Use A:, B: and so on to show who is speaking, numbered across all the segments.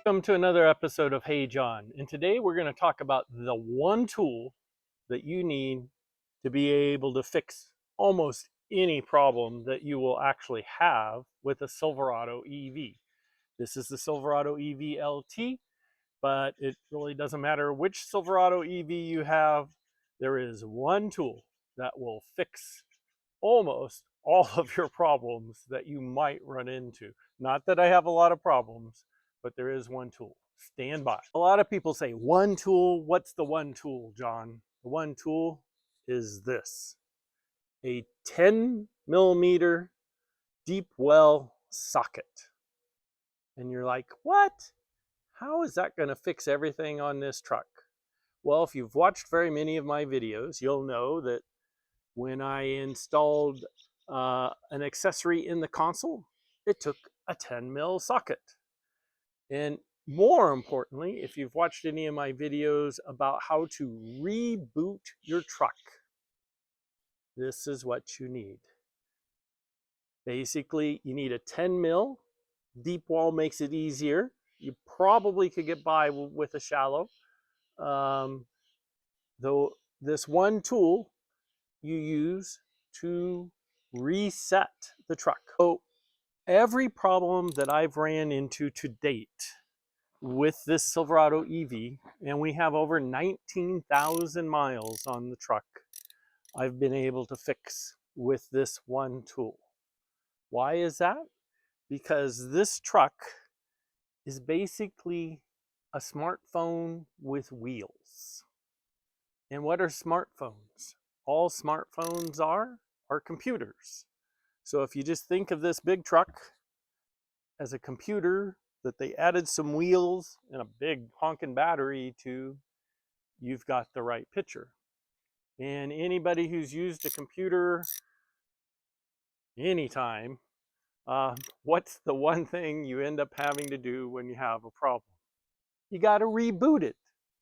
A: Welcome to another episode of Hey John, and today we're going to talk about the one tool that you need to be able to fix almost any problem that you will actually have with a Silverado EV. This is the Silverado EV LT, but it really doesn't matter which Silverado EV you have. There is one tool that will fix almost all of your problems that you might run into. Not that I have a lot of problems, but there is one tool. Stand by. A lot of people say, one tool, what's the one tool, John? The one tool is this, a 10mm deep well socket. And you're like, what? How is that going to fix everything on this truck? Well, if you've watched very many of my videos, you'll know that when I installed an accessory in the console, it took a 10mm socket. And more importantly, if you've watched any of my videos about how to reboot your truck, this is what you need. Basically, you need a 10mm. Deep wall makes it easier. You probably could get by with a shallow. Though this one tool you use to reset the truck. So every problem that I've ran into to date with this Silverado EV, and we have over 19,000 miles on the truck, I've been able to fix with this one tool. Why is that? Because this truck is basically a smartphone with wheels. And what are smartphones? All smartphones are computers. So if you just think of this big truck as a computer that they added some wheels and a big honking battery to, you've got the right picture. And anybody who's used a computer anytime, what's the one thing you end up having to do when you have a problem? You got to reboot it.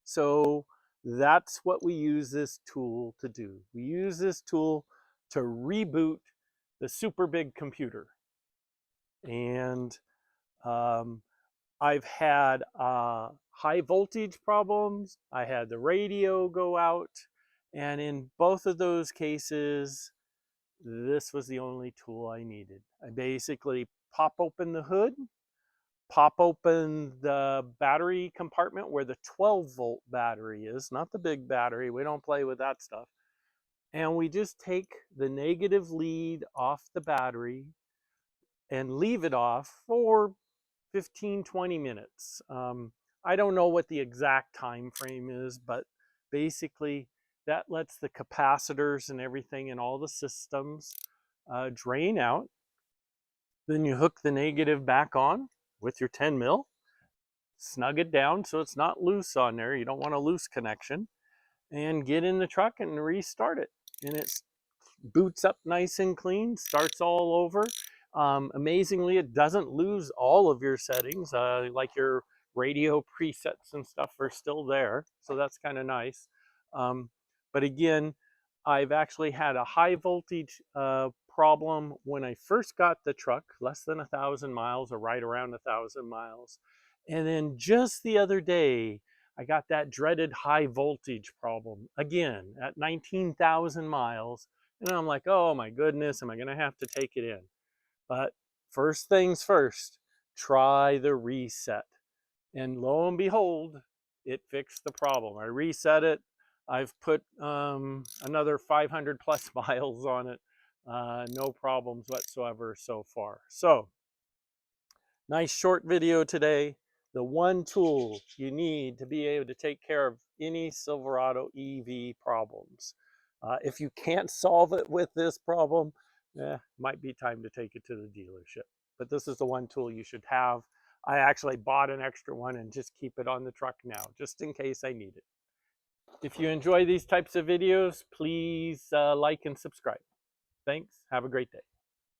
A: So that's what we use this tool to do. We use this tool to reboot the super big computer. And I've had high voltage problems. I had the radio go out. And in both of those cases, this was the only tool I needed. I basically pop open the hood, pop open the battery compartment where the 12-volt battery is, not the big battery. We don't play with that stuff. And we just take the negative lead off the battery and leave it off for 15-20 minutes. I don't know what the exact time frame is, but basically that lets the capacitors and everything in all the systems drain out. Then you hook the negative back on with your 10mm, snug it down so it's not loose on there. You don't want a loose connection, and get in the truck and restart it. And it boots up nice and clean, starts all over. Amazingly, it doesn't lose all of your settings, like your radio presets and stuff are still there. So that's kind of nice. But again, I've actually had a high voltage problem when I first got the truck, less than 1,000 miles or right around 1,000 miles. And then just the other day, I got that dreaded high voltage problem again at 19,000 miles. And I'm like, oh my goodness, am I going to have to take it in? But first things first, try the reset. And lo and behold, it fixed the problem. I reset it. I've put another 500 plus miles on it. No problems whatsoever so far. So, nice short video today. The one tool you need to be able to take care of any Silverado EV problems. If you can't solve it with this problem, might be time to take it to the dealership. But this is the one tool you should have. I actually bought an extra one and just keep it on the truck now, just in case I need it. If you enjoy these types of videos, please like and subscribe. Thanks. Have a great day.